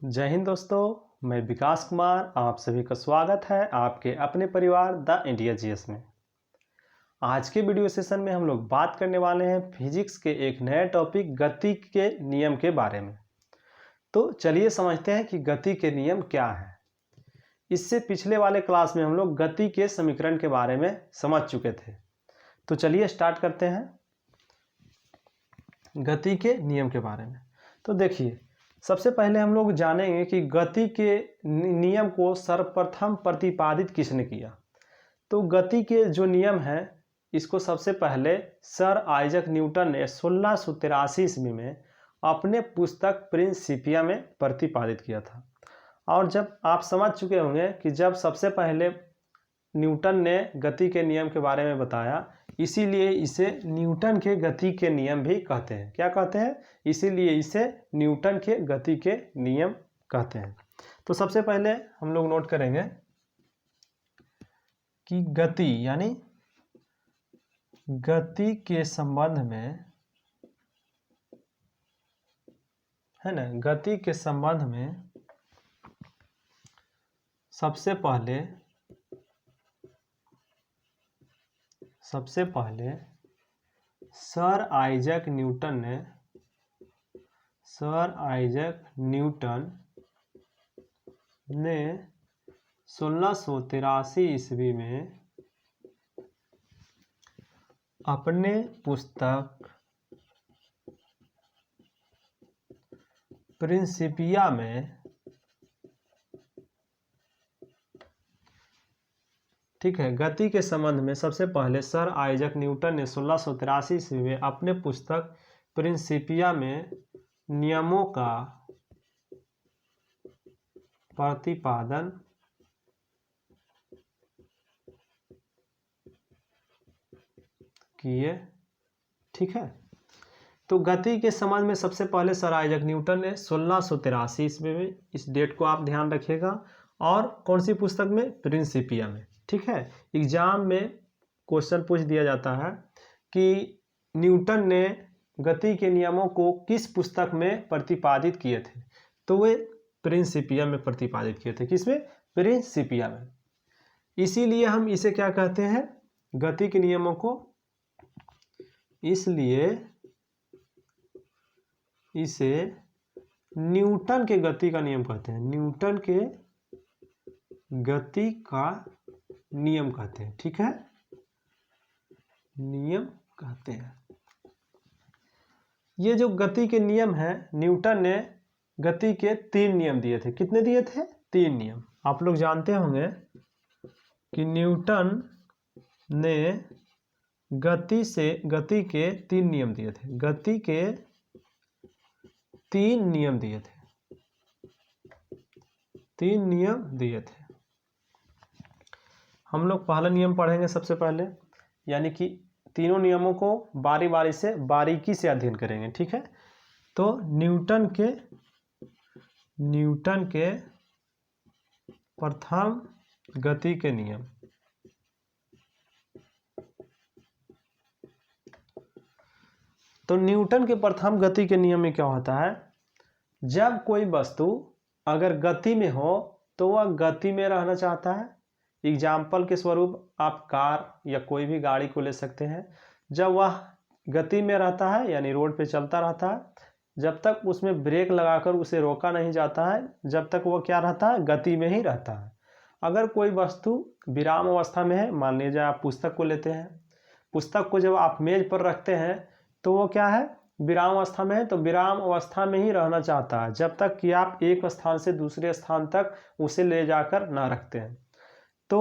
जय हिंद दोस्तों, मैं विकास कुमार आप सभी का स्वागत है आपके अपने परिवार द इंडिया जीएस में। आज के वीडियो सेशन में हम लोग बात करने वाले हैं फिजिक्स के एक नए टॉपिक गति के नियम के बारे में। तो चलिए समझते हैं कि गति के नियम क्या है। इससे पिछले वाले क्लास में हम लोग गति के समीकरण के बारे में समझ चुके थे। तो चलिए स्टार्ट करते हैं गति के नियम के बारे में। तो देखिए, सबसे पहले हम लोग जानेंगे कि गति के नियम को सर्वप्रथम प्रतिपादित किसने किया। तो गति के जो नियम है इसको सबसे पहले सर आइजक न्यूटन ने 1683 ईस्वी में अपने पुस्तक प्रिंसिपिया में प्रतिपादित किया था। और जब आप समझ चुके होंगे कि जब सबसे पहले न्यूटन ने गति के नियम के बारे में बताया, इसीलिए इसे न्यूटन के गति के नियम भी कहते हैं। क्या कहते हैं? इसीलिए इसे न्यूटन के गति के नियम कहते हैं। तो सबसे पहले हम लोग नोट करेंगे कि गति यानी गति के संबंध में है ना, गति के संबंध में सबसे पहले सर आइजक न्यूटन ने 1683 ईस्वी में अपने पुस्तक प्रिंसिपिया में, ठीक है, गति के संबंध में सबसे पहले सर आइजक न्यूटन ने 1683 ईस्वी में अपने पुस्तक प्रिंसिपिया में नियमों का प्रतिपादन किए। ठीक है, तो गति के संबंध में सबसे पहले सर आइजक न्यूटन ने 1683 ईस्वी में, इस डेट को आप ध्यान रखिएगा, और कौन सी पुस्तक में? प्रिंसिपिया में। ठीक है, एग्जाम में क्वेश्चन पूछ दिया जाता है कि न्यूटन ने गति के नियमों को किस पुस्तक में प्रतिपादित किए थे। तो वे प्रिंसिपिया में प्रतिपादित किए थे। किसमें? प्रिंसिपिया में। इसीलिए हम इसे क्या कहते हैं? गति के नियमों को, इसलिए इसे न्यूटन के गति का नियम कहते हैं। न्यूटन के गति का नियम कहते हैं। ठीक है, नियम कहते हैं। ये जो गति के नियम है, न्यूटन ने गति के 3 नियम दिए थे। कितने दिए थे? 3 नियम। आप लोग जानते होंगे कि न्यूटन ने गति के 3 नियम दिए थे। गति के 3 नियम दिए थे। 3 नियम दिए थे। हम लोग पहला नियम पढ़ेंगे सबसे पहले, यानी कि तीनों नियमों को बारी बारी से बारीकी से अध्ययन करेंगे। ठीक है, तो न्यूटन के प्रथम गति के नियम। तो न्यूटन के प्रथम गति के नियम में क्या होता है? जब कोई वस्तु अगर गति में हो तो वह गति में रहना चाहता है। एग्जाम्पल के स्वरूप आप कार या कोई भी गाड़ी को ले सकते हैं। जब वह गति में रहता है यानी रोड पे चलता रहता है, जब तक उसमें ब्रेक लगाकर उसे रोका नहीं जाता है, जब तक वो क्या रहता है? गति में ही रहता है। अगर कोई वस्तु विराम अवस्था में है, मान लीजिए आप पुस्तक को लेते हैं, पुस्तक को जब आप मेज पर रखते हैं तो वो क्या है? विराम अवस्था में है, तो विराम अवस्था में ही रहना चाहता है जब तक कि आप एक स्थान से दूसरे स्थान तक उसे ले जाकर ना रखते हैं। तो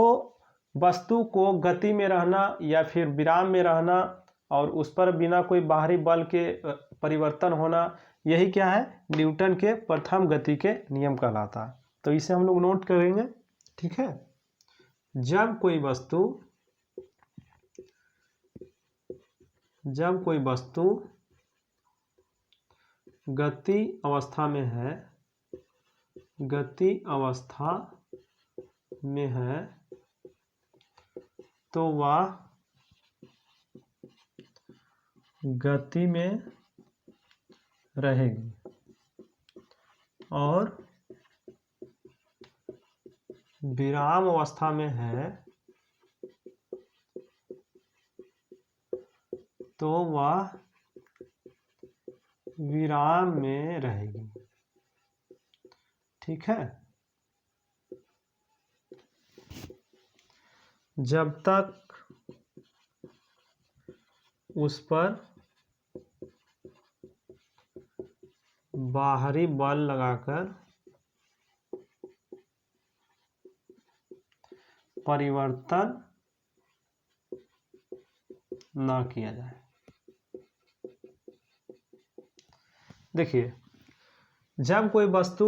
वस्तु को गति में रहना या फिर विराम में रहना और उस पर बिना कोई बाहरी बल के परिवर्तन होना, यही क्या है? न्यूटन के प्रथम गति के नियम कहलाता है। तो इसे हम लोग नोट करेंगे। ठीक है, जब कोई वस्तु गति अवस्था में है तो वह गति में रहेगी और विराम अवस्था में है तो वह विराम में रहेगी। ठीक है, जब तक उस पर बाहरी बल लगाकर परिवर्तन ना किया जाए। देखिए, जब कोई वस्तु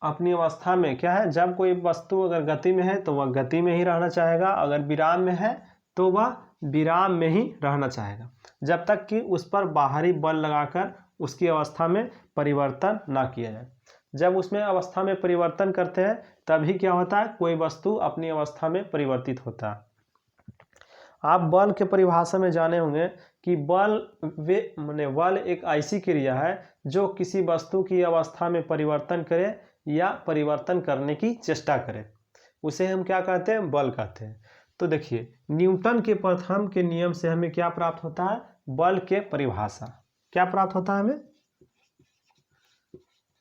अपनी अवस्था में क्या है, जब कोई वस्तु अगर गति में है तो वह गति में ही रहना चाहेगा, अगर विराम में है तो वह विराम में ही रहना चाहेगा, जब तक कि उस पर बाहरी बल लगाकर उसकी अवस्था में परिवर्तन ना किया जाए। जब उसमें अवस्था में परिवर्तन करते हैं तभी क्या होता है, कोई वस्तु अपनी अवस्था में परिवर्तित होता है। आप बल के परिभाषा में जाने होंगे कि बल एक ऐसी क्रिया है जो किसी वस्तु की अवस्था में परिवर्तन करे या परिवर्तन करने की चेष्टा करे, उसे हम क्या कहते हैं, बल कहते हैं। तो देखिए, न्यूटन के प्रथम के नियम से हमें क्या प्राप्त होता है, बल के परिभाषा। क्या प्राप्त होता है हमें,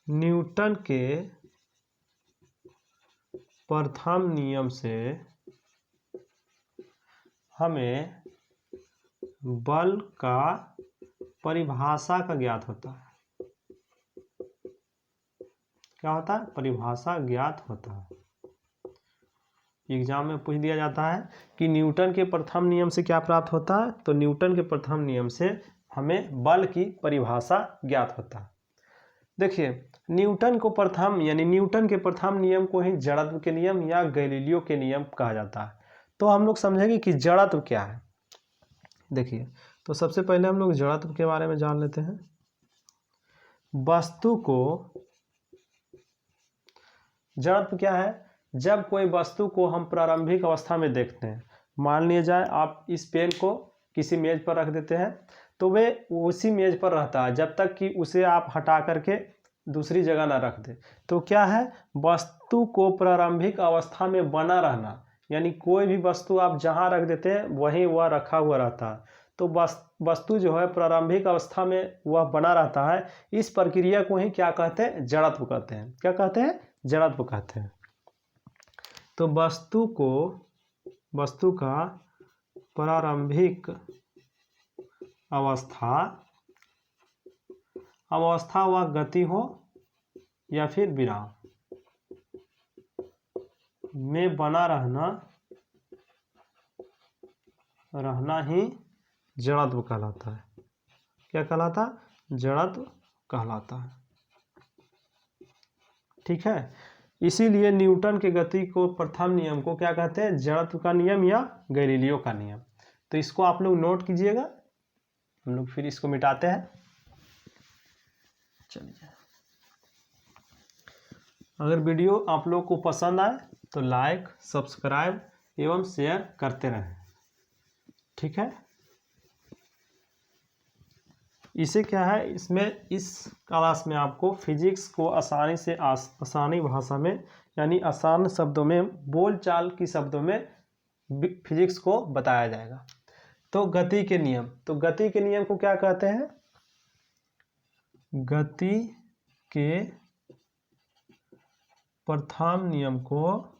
न्यूटन के प्रथम नियम से हमें बल का परिभाषा का ज्ञात होता है। क्या होता है, परिभाषा ज्ञात होता है। एग्जाम में पूछ दिया जाता है कि न्यूटन के प्रथम नियम से क्या प्राप्त होता है, तो न्यूटन के प्रथम नियम से हमें बल की परिभाषा ज्ञात होता है। देखिए, न्यूटन के प्रथम नियम को ही जड़त्व के नियम या गैलीलियो के नियम कहा जाता है। तो हम लोग समझेंगे कि जड़त्व क्या है। देखिए, तो सबसे पहले हम लोग जड़त्व के बारे में जान लेते हैं। वस्तु को जड़त्व क्या है, जब कोई वस्तु को हम प्रारंभिक अवस्था में देखते हैं, मान लिया जाए आप इस पेन को किसी मेज पर रख देते हैं तो वे उसी मेज पर रहता है जब तक कि उसे आप हटा करके दूसरी जगह ना रख दे। तो क्या है, वस्तु को प्रारंभिक अवस्था में बना रहना, यानी कोई भी वस्तु आप जहाँ रख देते हैं वहीं वह रखा हुआ रहता है। तो वस्तु जो है प्रारंभिक अवस्था में वह बना रहता है। इस प्रक्रिया को ही क्या कहते हैं, जड़त्व कहते हैं। क्या कहते हैं, जड़त्व कहते हैं। तो वस्तु का प्रारंभिक अवस्था व गति हो या फिर विराम में बना रहना ही जड़त्व कहलाता है। क्या कहलाता है, जड़त्व कहलाता है। ठीक है, इसीलिए न्यूटन के गति को प्रथम नियम को क्या कहते हैं, जड़त्व का नियम या गैलीलियो का नियम। तो इसको आप लोग नोट कीजिएगा, हम लोग फिर इसको मिटाते हैं। चलिए, अगर वीडियो आप लोग को पसंद आए तो लाइक, सब्सक्राइब एवं शेयर करते रहें। ठीक है, इसे क्या है, इसमें इस क्लास में आपको फिजिक्स को आसानी भाषा में यानी आसान शब्दों में, बोलचाल की शब्दों में फिजिक्स को बताया जाएगा। तो गति के नियम, तो गति के नियम को क्या कहते हैं, गति के प्रथम नियम को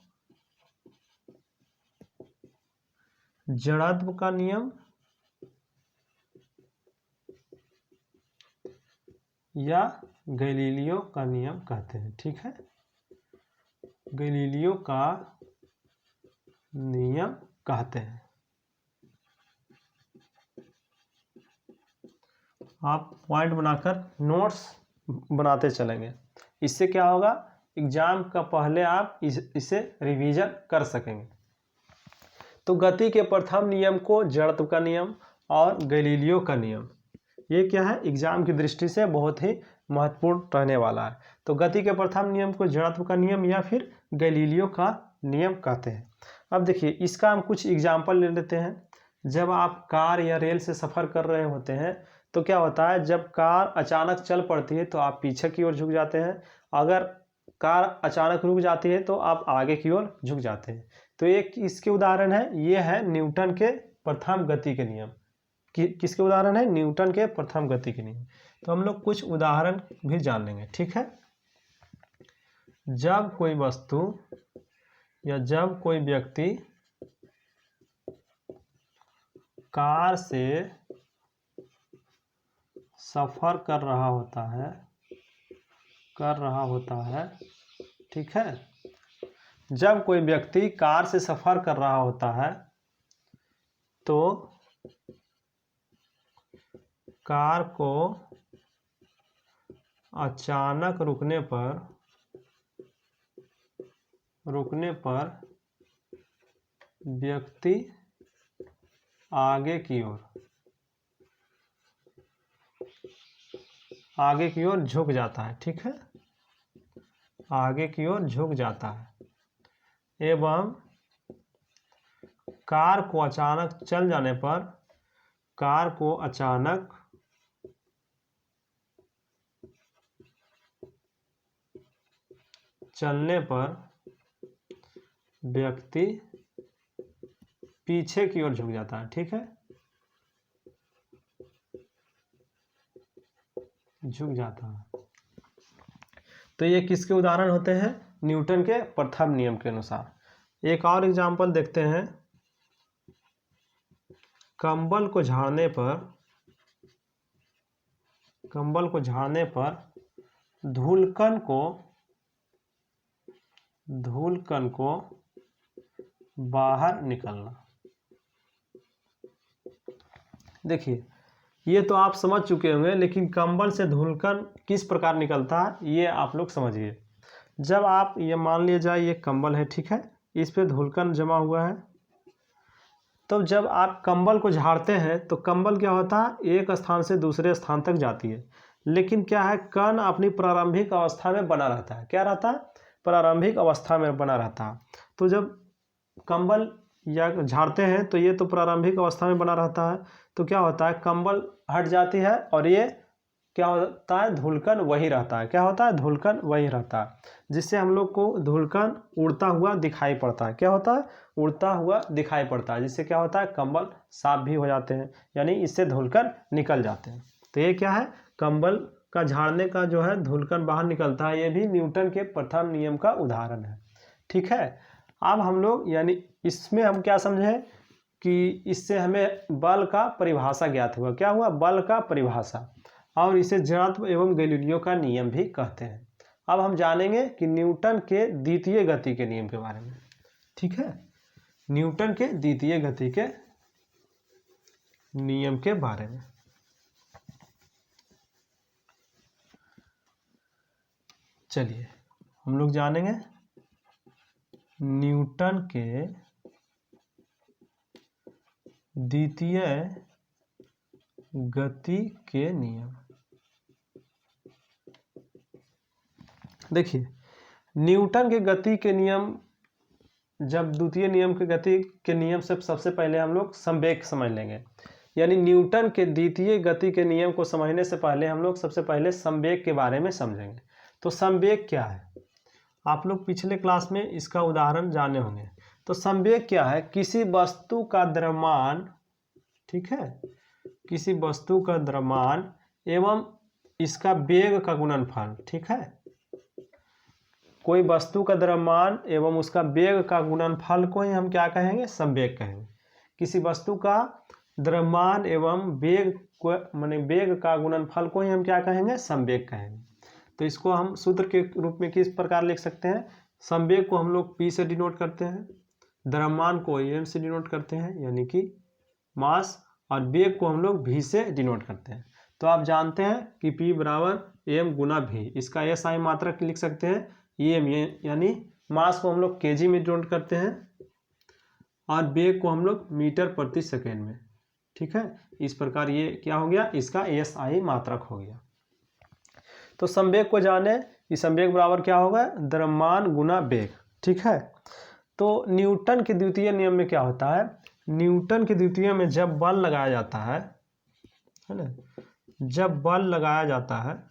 जड़त्व का नियम या गैलीलियो का नियम कहते हैं। ठीक है, गैलीलियो का नियम कहते हैं। आप पॉइंट बनाकर नोट्स बनाते चलेंगे, इससे क्या होगा, एग्जाम का पहले आप इसे रिवीजन कर सकेंगे। तो गति के प्रथम नियम को जड़त्व का नियम और गैलीलियो का नियम, ये क्या है, एग्जाम की दृष्टि से बहुत ही महत्वपूर्ण रहने वाला है। तो गति के प्रथम नियम को जड़त्व का नियम या फिर गैलीलियो का नियम कहते हैं। अब देखिए, इसका हम कुछ एग्जाम्पल ले लेते हैं। जब आप कार या रेल से सफ़र कर रहे होते हैं तो क्या होता है, जब कार अचानक चल पड़ती है तो आप पीछे की ओर झुक जाते हैं। अगर कार अचानक रुक जाती है तो आप आगे की ओर झुक जाते हैं। तो एक इसके उदाहरण है, ये है न्यूटन के प्रथम गति के नियम। किसके उदाहरण है? न्यूटन के प्रथम गति के नियम। तो हम लोग कुछ उदाहरण भी जान लेंगे, ठीक है। जब कोई वस्तु या जब कोई व्यक्ति कार से सफर कर रहा होता है, ठीक है। जब कोई व्यक्ति कार से सफर कर रहा होता है तो कार को अचानक रुकने पर व्यक्ति आगे की ओर झुक जाता है, ठीक है। आगे की ओर झुक जाता है एवं कार को अचानक चल जाने पर कार को अचानक चलने पर व्यक्ति पीछे की ओर झुक जाता है, ठीक है। झुक जाता है। तो ये किसके उदाहरण होते हैं? न्यूटन के प्रथम नियम के अनुसार। एक और एग्जांपल देखते हैं। कंबल को झाड़ने पर धूलकण को बाहर निकलना। देखिए, ये तो आप समझ चुके होंगे, लेकिन कंबल से धूलकण किस प्रकार निकलता है ये आप लोग समझिए। जब आप ये मान लिया जाए ये कंबल है, ठीक है, इस पे धूलकण जमा हुआ है, तो जब आप कंबल को झाड़ते हैं तो कंबल क्या होता है? एक स्थान से दूसरे स्थान तक जाती है। लेकिन क्या है, कण अपनी प्रारंभिक अवस्था में बना रहता है। क्या रहता है? प्रारंभिक अवस्था में बना रहता है। तो जब कंबल या झाड़ते हैं तो ये तो प्रारंभिक अवस्था में बना रहता है, तो क्या होता है, कंबल हट जाती है और ये क्या होता है, धूलकण वही रहता है। क्या होता है? धूलकण वही रहता है, जिससे हम लोग को धूलकण उड़ता हुआ दिखाई पड़ता है। क्या होता है? उड़ता हुआ दिखाई पड़ता है, जिससे क्या होता है, कंबल साफ भी हो जाते हैं, यानी इससे धूलकण निकल जाते हैं। तो ये क्या है, कंबल का झाड़ने का जो है धूलकण बाहर निकलता है। ये भी न्यूटन के प्रथम नियम का उदाहरण है, ठीक है। अब हम लोग यानी इसमें हम क्या समझे कि इससे हमें बल का परिभाषा ज्ञात हुआ। क्या हुआ? बल का परिभाषा। और इसे जड़त्व एवं गैलीलियो का नियम भी कहते हैं। अब हम जानेंगे कि न्यूटन के द्वितीय गति के नियम के बारे में, ठीक है। न्यूटन के द्वितीय गति के नियम के बारे में चलिए हम लोग जानेंगे। न्यूटन के द्वितीय गति के नियम। देखिए, न्यूटन के गति के नियम, जब द्वितीय नियम के गति के नियम से सबसे पहले हम लोग संवेग समझ लेंगे। यानी न्यूटन के द्वितीय गति के नियम को समझने से पहले हम लोग सबसे पहले संवेग के बारे में समझेंगे। तो संवेग क्या है? आप लोग पिछले क्लास में इसका उदाहरण जाने होंगे। तो संवेग क्या है? किसी वस्तु का द्रव्यमान, ठीक है, किसी वस्तु का द्रव्यमान एवं इसका वेग का गुणनफल, ठीक है। कोई वस्तु का द्रव्यमान एवं उसका वेग का गुणनफल को ही हम क्या कहेंगे? संवेग कहेंगे। किसी वस्तु का द्रव्यमान एवं वेग को, माने वेग का गुणनफल को ही हम क्या कहेंगे? संवेग कहेंगे। तो इसको हम सूत्र के रूप में किस प्रकार लिख सकते हैं? संवेग को हम लोग P से डिनोट करते हैं, द्रव्यमान को m से डिनोट करते हैं यानी कि मास, और वेग को हम लोग v से डिनोट करते हैं। तो आप जानते हैं कि P बराबर m गुना v। इसका SI मात्रक लिख सकते हैं m, यानी मास को हम लोग kg में डिनोट करते हैं और वेग को हम लोग मीटर प्रति सेकेंड में, ठीक है। इस प्रकार ये क्या हो गया? इसका SI मात्रक हो गया। तो संवेग को जाने कि संवेग बराबर क्या होगा? द्रव्यमान गुना वेग, ठीक है। तो न्यूटन के द्वितीय नियम में क्या होता है? न्यूटन के द्वितीय में जब बल लगाया जाता है ना, जब बल लगाया जाता है,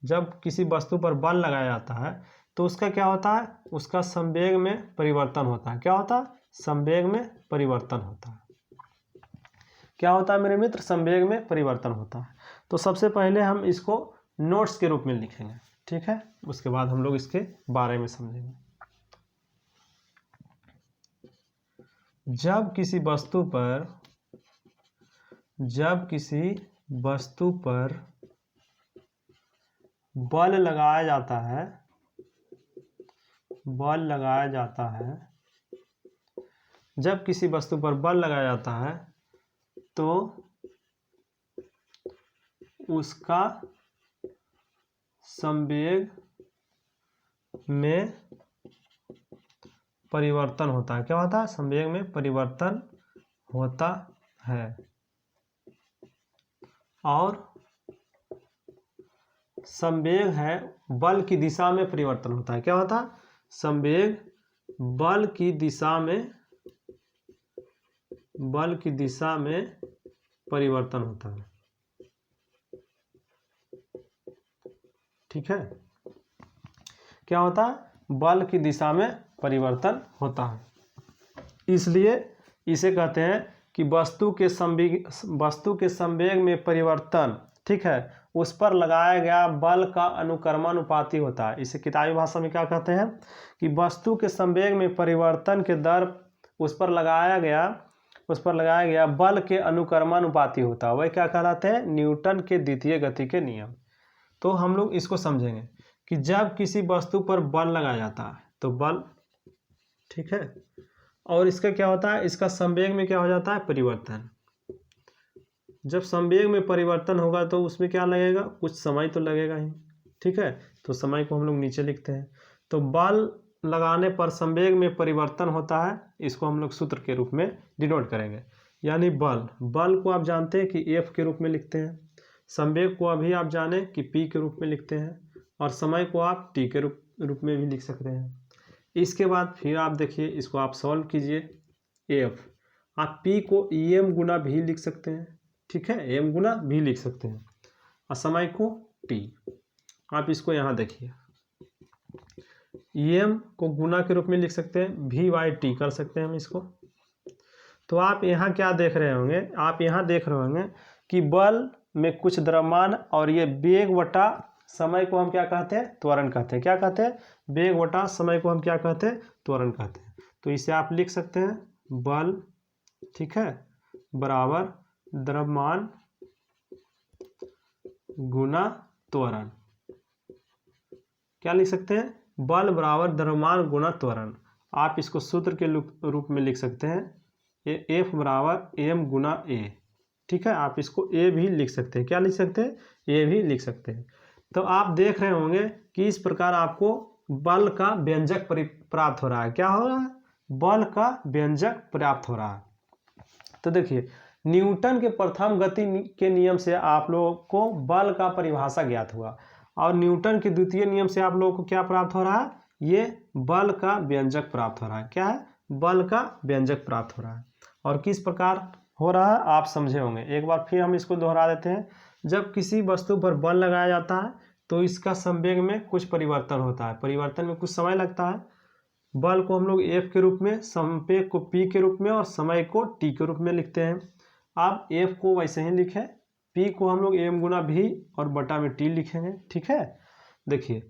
जब किसी वस्तु पर बल लगाया जाता है, तो उसका क्या होता है, उसका संवेग में परिवर्तन होता है। क्या होता है, संवेग में परिवर्तन होता है। क्या होता है मेरे मित्र, संवेग में परिवर्तन होता है। तो सबसे पहले हम इसको नोट्स के रूप में लिखेंगे, ठीक है, उसके बाद हम लोग इसके बारे में समझेंगे। जब किसी वस्तु पर बल लगाया जाता है, जब किसी वस्तु पर बल लगाया जाता है तो उसका संवेग में परिवर्तन होता है। क्या होता है, संवेग में परिवर्तन होता है। और संवेग है बल की दिशा में परिवर्तन होता है। क्या होता है, संवेग बल की दिशा में परिवर्तन होता है। ठीक है, क्या होता है, बल की दिशा में परिवर्तन होता है। इसलिए इसे कहते हैं कि वस्तु के संवेग में परिवर्तन, ठीक है, उस पर लगाया गया बल का अनुक्रमानुपाती होता है। इसे किताबी भाषा में क्या कहते हैं कि वस्तु के संवेग में परिवर्तन के दर उस पर लगाया गया बल के अनुक्रमानुपाती होता है। वह क्या कहलाते हैं, न्यूटन के द्वितीय गति के नियम। तो हम लोग इसको समझेंगे कि जब किसी वस्तु पर बल लगाया जाता है तो बल, ठीक है, और इसका क्या होता है, इसका संवेग में क्या हो जाता है, परिवर्तन। जब संवेग में परिवर्तन होगा तो उसमें क्या लगेगा, कुछ समय तो लगेगा ही, ठीक है। तो समय को हम लोग नीचे लिखते हैं। तो बल लगाने पर संवेग में परिवर्तन होता है, इसको हम लोग सूत्र के रूप में डिनोट करेंगे। यानी बल को आप जानते हैं कि F के रूप में लिखते हैं, संवेग को अभी आप जाने कि P के रूप में लिखते हैं, और समय को आप T के रूप में भी लिख सकते हैं। इसके बाद फिर आप देखिए, इसको आप सॉल्व कीजिए। F आप P को EM गुना भी लिख सकते हैं, ठीक है, M गुना भी लिख सकते हैं, और समय को T। आप इसको यहाँ देखिए, EM को गुना के रूप में लिख सकते हैं, V/T कर सकते हैं हम इसको। तो आप यहाँ क्या देख रहे होंगे, आप यहाँ देख रहे होंगे कि बल में कुछ द्रव्यमान और ये वेग वटा समय को हम क्या कहते हैं, त्वरण कहते हैं। क्या कहते हैं, वेग वटा समय को हम क्या कहते हैं, त्वरण कहते हैं। तो इसे आप लिख सकते हैं बल, ठीक है, बराबर द्रव्यमान गुना त्वरण। क्या लिख सकते हैं, बल बराबर द्रव्यमान गुना त्वरण। आप इसको सूत्र के रूप में लिख सकते हैं, F बराबर M गुना A, ठीक है। आप इसको A भी लिख सकते हैं। क्या लिख सकते हैं, A भी लिख सकते हैं। तो आप देख रहे होंगे कि इस प्रकार आपको बल का व्यंजक प्राप्त हो रहा है। क्या हो रहा है, बल का व्यंजक प्राप्त हो रहा है। तो देखिए, न्यूटन के प्रथम गति के नियम से आप लोगों को बल का परिभाषा ज्ञात हुआ, और न्यूटन के द्वितीय नियम से आप लोगों को क्या प्राप्त हो रहा है, ये बल का व्यंजक प्राप्त हो रहा है। क्या है, बल का व्यंजक प्राप्त हो रहा है। और किस प्रकार हो रहा है आप समझे होंगे। एक बार फिर हम इसको दोहरा देते हैं। जब किसी वस्तु पर बल लगाया जाता है तो इसका संवेग में कुछ परिवर्तन होता है, परिवर्तन में कुछ समय लगता है। बल को हम लोग F के रूप में, संवेग को P के रूप में, और समय को T के रूप में लिखते हैं। आप F को वैसे ही लिखें, P को हम लोग M गुना V और बटा में T लिखेंगे, ठीक है। देखिए,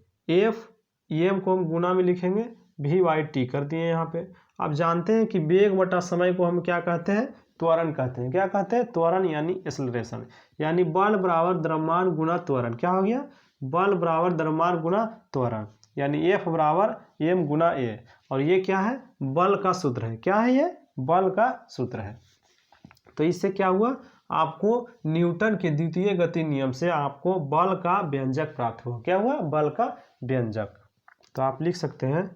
M को हम गुना में लिखेंगे, V/T कर दिए यहाँ पे। आप जानते हैं कि वेग बटा समय को हम क्या कहते हैं, त्वरण कहते हैं। क्या कहते हैं, त्वरण यानी एक्सेलरेशन। यानी बल बराबर द्रव्यमान गुना त्वरण। क्या हो गया, बल बराबर द्रव्यमान गुना त्वरण, यानी F बराबर M गुना A। और ये क्या है, बल का सूत्र है। क्या है, ये बल का सूत्र है। तो इससे क्या हुआ, आपको न्यूटन के द्वितीय गति नियम से आपको बल का व्यंजक प्राप्त हुआ। क्या हुआ, बल का व्यंजक। तो आप लिख सकते हैं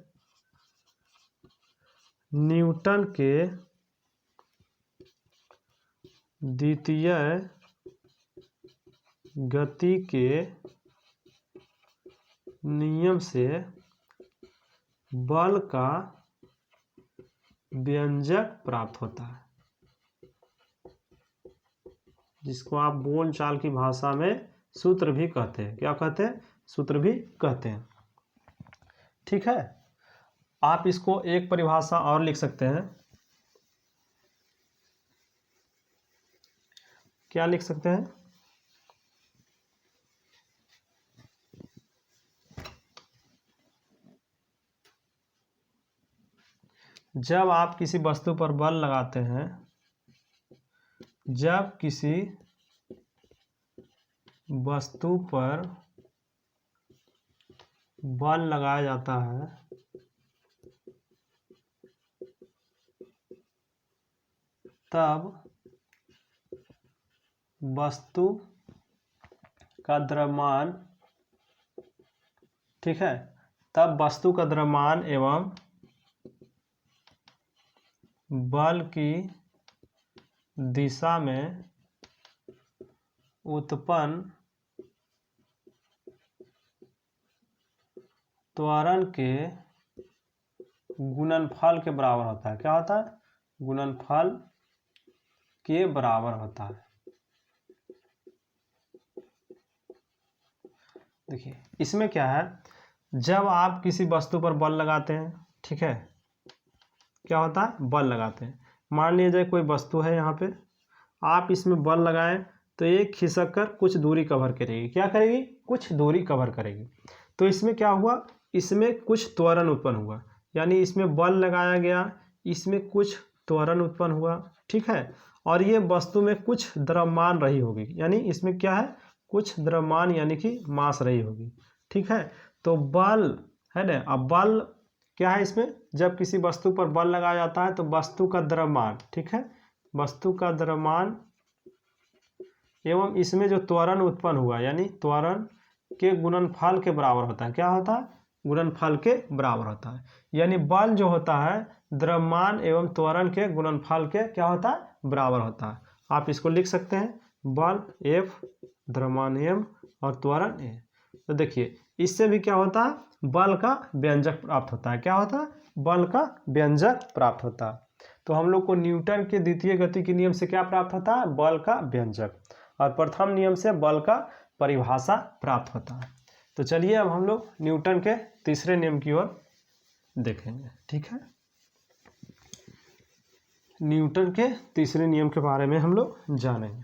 न्यूटन के द्वितीय गति के नियम से बल का व्यंजक प्राप्त होता है, जिसको आप बोलचाल की भाषा में सूत्र भी कहते हैं। क्या कहते हैं, सूत्र भी कहते हैं। ठीक है। आप इसको एक परिभाषा और लिख सकते हैं। क्या लिख सकते हैं? जब आप किसी वस्तु पर बल लगाते हैं, जब किसी वस्तु पर बल लगाया जाता है तब वस्तु का द्रव्यमान, ठीक है, तब वस्तु का द्रव्यमान एवं बल की दिशा में उत्पन्न त्वरण के गुणनफल के बराबर होता है। क्या होता है? गुणनफल के बराबर होता है। देखिए इसमें क्या है, जब आप किसी वस्तु पर बल लगाते हैं, ठीक है, क्या होता है? बल लगाते हैं। मान लीजिए कोई वस्तु है, यहाँ पे आप इसमें बल लगाएं तो ये खिसक कर कुछ दूरी कवर करेगी। क्या करेगी? कुछ दूरी कवर करेगी। तो इसमें क्या हुआ? इसमें कुछ त्वरण उत्पन्न हुआ, यानी इसमें बल लगाया गया, इसमें कुछ त्वरण उत्पन्न हुआ, ठीक है, और ये वस्तु में कुछ द्रव्यमान रही होगी, यानी इसमें क्या है? कुछ द्रव्यमान यानी कि मास रही होगी, ठीक है। तो बल है ना, अब बल क्या है इसमें? जब किसी वस्तु पर बल लगाया जाता है तो वस्तु का द्रव्यमान, ठीक है, वस्तु का द्रव्यमान एवं इसमें जो त्वरण उत्पन्न हुआ, यानी त्वरण के गुणनफल के बराबर होता है। क्या होता है? गुणनफल के बराबर होता है। यानी बल जो होता है द्रव्यमान एवं त्वरण के गुणनफल के क्या होता है? बराबर होता है। आप इसको लिख सकते हैं, बल F, द्रव्यमान M और त्वरण A। तो देखिए इससे भी क्या होता है? बल का व्यंजक प्राप्त होता है। क्या होता है? बल का व्यंजक प्राप्त होता है। तो हम लोग को न्यूटन के द्वितीय गति के नियम से क्या प्राप्त होता है? बल का व्यंजक। और प्रथम नियम से बल का परिभाषा प्राप्त होता है। तो चलिए अब हम लोग न्यूटन के तीसरे नियम की ओर देखेंगे, ठीक है। न्यूटन के तीसरे नियम के बारे में हम लोग जानेंगे।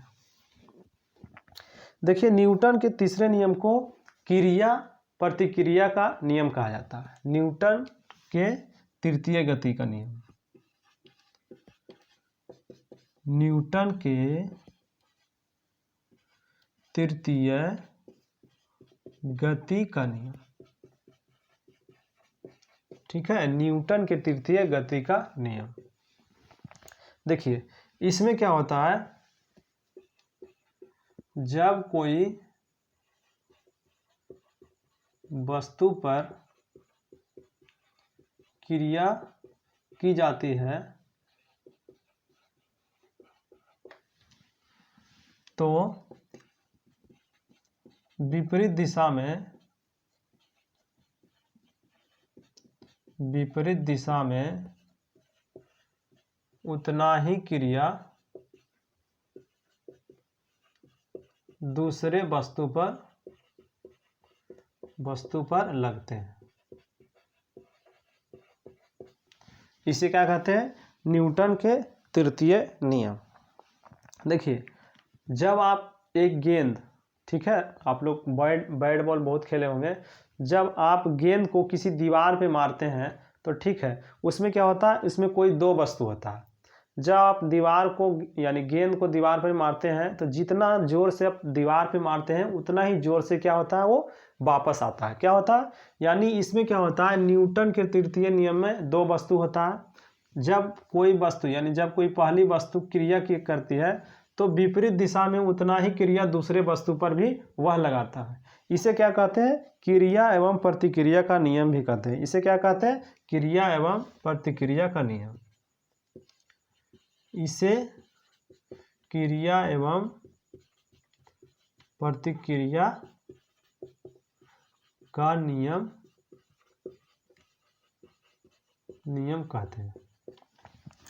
देखिए न्यूटन के तीसरे नियम को क्रिया प्रतिक्रिया का नियम कहा जाता है। न्यूटन के तृतीय गति का नियम, न्यूटन के तृतीय गति का नियम, ठीक है, न्यूटन के तृतीय गति का नियम। देखिए इसमें क्या होता है, जब कोई वस्तु पर क्रिया की जाती है तो विपरीत दिशा में उतना ही क्रिया दूसरे वस्तु पर लगते हैं। इसे क्या कहते हैं? न्यूटन के तृतीय नियम। देखिए जब आप एक गेंद, ठीक है, आप लोग बैट बॉल बहुत खेले होंगे, जब आप गेंद को किसी दीवार पे मारते हैं तो ठीक है, उसमें क्या होता है? इसमें कोई दो वस्तु होता है। जब आप दीवार को यानी गेंद को दीवार पर मारते हैं तो जितना जोर से आप दीवार पे मारते हैं उतना ही जोर से क्या होता है? वो वापस आता है। क्या होता है? यानी इसमें क्या होता है? न्यूटन के तृतीय नियम में दो वस्तु होता है। जब कोई वस्तु यानी जब कोई पहली वस्तु क्रिया की करती है तो विपरीत दिशा में उतना ही क्रिया दूसरे वस्तु पर भी वह लगाता है। इसे क्या कहते हैं? क्रिया एवं प्रतिक्रिया का नियम भी कहते हैं। इसे क्या कहते हैं? क्रिया एवं प्रतिक्रिया का नियम। इसे क्रिया एवं प्रतिक्रिया का नियम कहते हैं।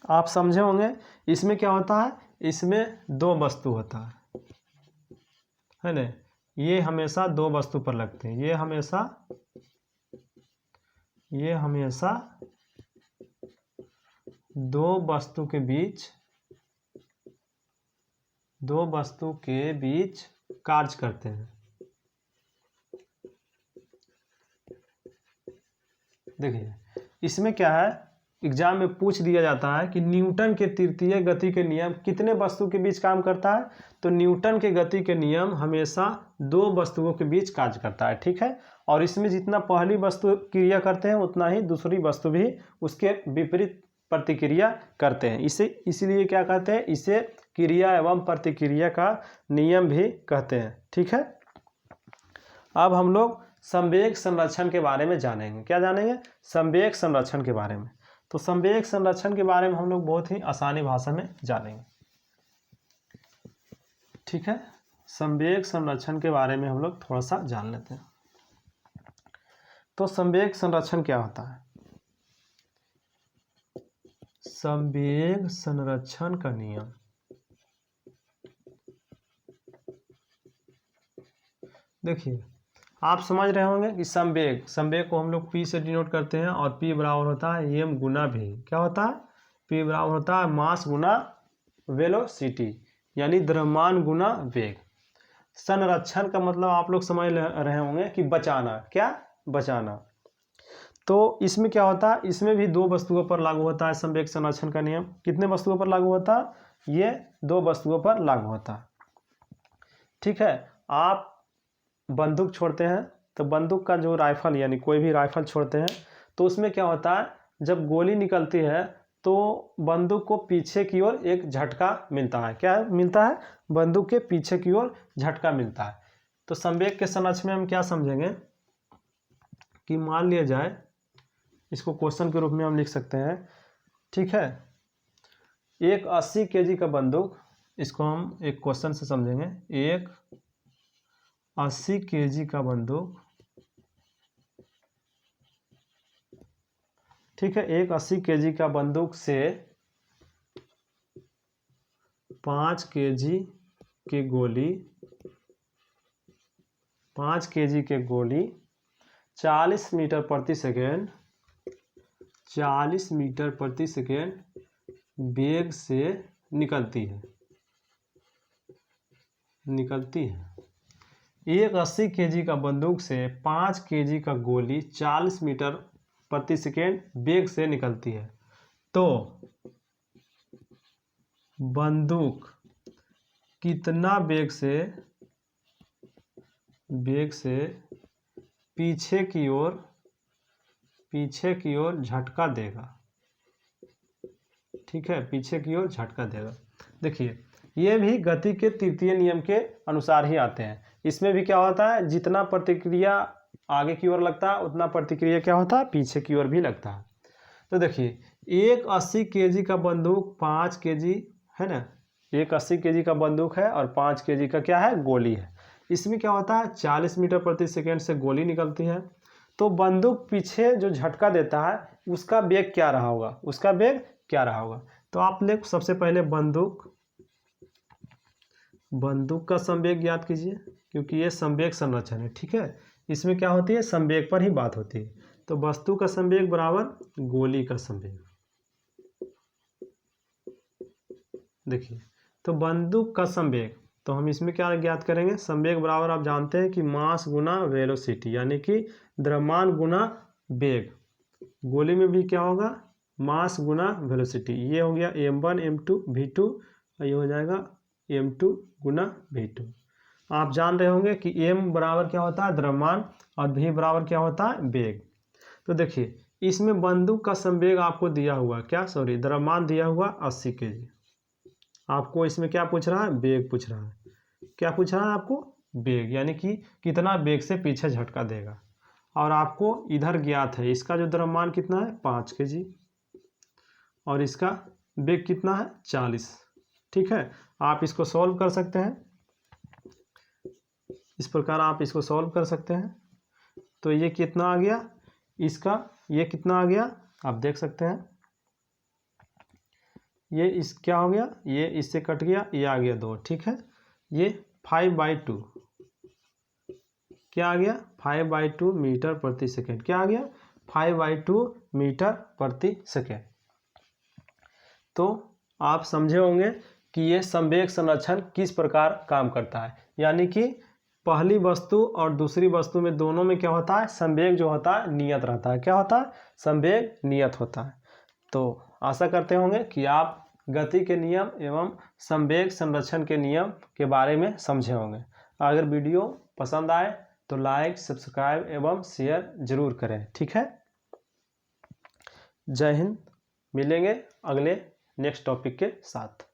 आप समझे होंगे इसमें क्या होता है? इसमें दो वस्तु होता है ना, ये हमेशा दो वस्तु पर लगते हैं, ये हमेशा ये हमेशा दो वस्तु के बीच कार्य करते हैं। देखिए इसमें क्या है, एग्जाम में पूछ दिया जाता है कि न्यूटन के तृतीय गति के नियम कितने वस्तु के बीच काम करता है। तो न्यूटन के गति के नियम हमेशा दो वस्तुओं के बीच कार्य करता है, ठीक है। और इसमें जितना पहली वस्तु क्रिया करते हैं उतना ही दूसरी वस्तु भी उसके विपरीत प्रतिक्रिया करते हैं। इसीलिए क्या कहते हैं, इसे क्रिया एवं प्रतिक्रिया का नियम भी कहते हैं, ठीक है। अब हम लोग संवेग संरक्षण के बारे में जानेंगे। क्या जानेंगे? संवेग संरक्षण के बारे में। तो संवेग संरक्षण के बारे में हम लोग बहुत ही आसानी भाषा में जानेंगे, ठीक है। संवेग संरक्षण के बारे में हम लोग थोड़ा सा जान लेते हैं। तो संवेग संरक्षण क्या होता है? संवेग संरक्षण का नियम, देखिए आप समझ रहे होंगे कि संवेग को हम लोग P से डिनोट करते हैं और P बराबर होता है m गुना v। क्या होता है? P बराबर होता है मास गुना वेलोसिटी, यानी द्रव्यमान गुना वेग। संरक्षण का मतलब आप लोग समझ रहे होंगे कि बचाना। क्या? बचाना। तो इसमें क्या होता है, इसमें भी दो वस्तुओं पर लागू होता है संवेग संरक्षण का नियम। कितने वस्तुओं पर लागू होता है? ये दो वस्तुओं पर लागू होता है, ठीक है। आप बंदूक छोड़ते हैं तो बंदूक का जो राइफल यानी कोई भी राइफल छोड़ते हैं तो उसमें क्या होता है, जब गोली निकलती है तो बंदूक को पीछे की ओर एक झटका मिलता है। क्या मिलता है? बंदूक के पीछे की ओर झटका मिलता है। तो संवेग के संरक्षण में हम क्या समझेंगे कि मान लिया जाए, इसको क्वेश्चन के रूप में हम लिख सकते हैं, ठीक है। एक 80 kg का बंदूक, इसको हम एक क्वेश्चन से समझेंगे। एक 80 kg का बंदूक, ठीक है। एक 80 kg का बंदूक से 5 kg की गोली 40 मीटर प्रति सेकेंड वेग से निकलती है। एक 80 kg का बंदूक से 5 kg का गोली 40 मीटर प्रति सेकेंड वेग से निकलती है। तो बंदूक कितना वेग से पीछे की ओर झटका देगा, ठीक है। पीछे की ओर झटका देगा। देखिए ये भी गति के तृतीय नियम के अनुसार ही आते हैं। इसमें भी क्या होता है, जितना प्रतिक्रिया आगे की ओर लगता है उतना प्रतिक्रिया क्या होता है, पीछे की ओर भी लगता है। तो देखिए एक 80 kg का बंदूक 5 kg है ना, एक 80 kg का बंदूक है और 5 kg का क्या है, गोली है। इसमें क्या होता है, 40 मीटर प्रति सेकेंड से गोली निकलती है। तो बंदूक पीछे जो झटका देता है उसका वेग क्या रहा होगा, तो आप लोग सबसे पहले बंदूक का संवेग याद कीजिए, क्योंकि ये संवेग संरक्षण है, ठीक है। इसमें क्या होती है, संवेग पर ही बात होती है। तो वस्तु का संवेग बराबर गोली का संवेग। देखिए तो बंदूक का संवेग, तो हम इसमें क्या ज्ञात करेंगे, संवेग बराबर आप जानते हैं कि मास गुना वेलोसिटी, यानी कि द्रव्यमान गुना वेग। गोली में भी क्या होगा, मास गुना वेलोसिटी। ये हो गया m1 m2 v2, ये हो जाएगा m2 गुना v2। आप जान रहे होंगे कि m बराबर क्या होता है, द्रव्यमान, और v बराबर क्या होता है, वेग। तो देखिए इसमें बंदूक का संवेग आपको दिया हुआ द्रव्यमान दिया हुआ 80 kg। आपको इसमें क्या पूछ रहा है, वेग पूछ रहा है। क्या पूछ रहा है आपको, वेग, यानी कि कितना वेग से पीछे झटका देगा। और आपको इधर ज्ञात है इसका जो द्रव्यमान कितना है, 5 kg, और इसका वेग कितना है, 40, ठीक है। आप इसको सॉल्व कर सकते हैं, इस प्रकार आप इसको सॉल्व कर सकते हैं। तो ये कितना आ गया, ये कितना आ गया, आप देख सकते हैं। ये क्या हो गया, ये इससे कट गया, ये आ गया 2, ठीक है। ये 5/2 क्या आ गया, 5/2 मीटर प्रति सेकेंड। क्या आ गया, 5/2 मीटर प्रति सेकेंड। तो आप समझे होंगे कि ये संवेग संरक्षण किस प्रकार काम करता है, यानी कि पहली वस्तु और दूसरी वस्तु में दोनों में क्या होता है, संवेग जो होता है नियत रहता है। क्या होता है, संवेग नियत होता है। तो आशा करते होंगे कि आप गति के नियम एवं संवेग संरक्षण के नियम के बारे में समझे होंगे। अगर वीडियो पसंद आए तो लाइक, सब्सक्राइब एवं शेयर जरूर करें। ठीक है, जय हिंद। मिलेंगे अगले नेक्स्ट टॉपिक के साथ।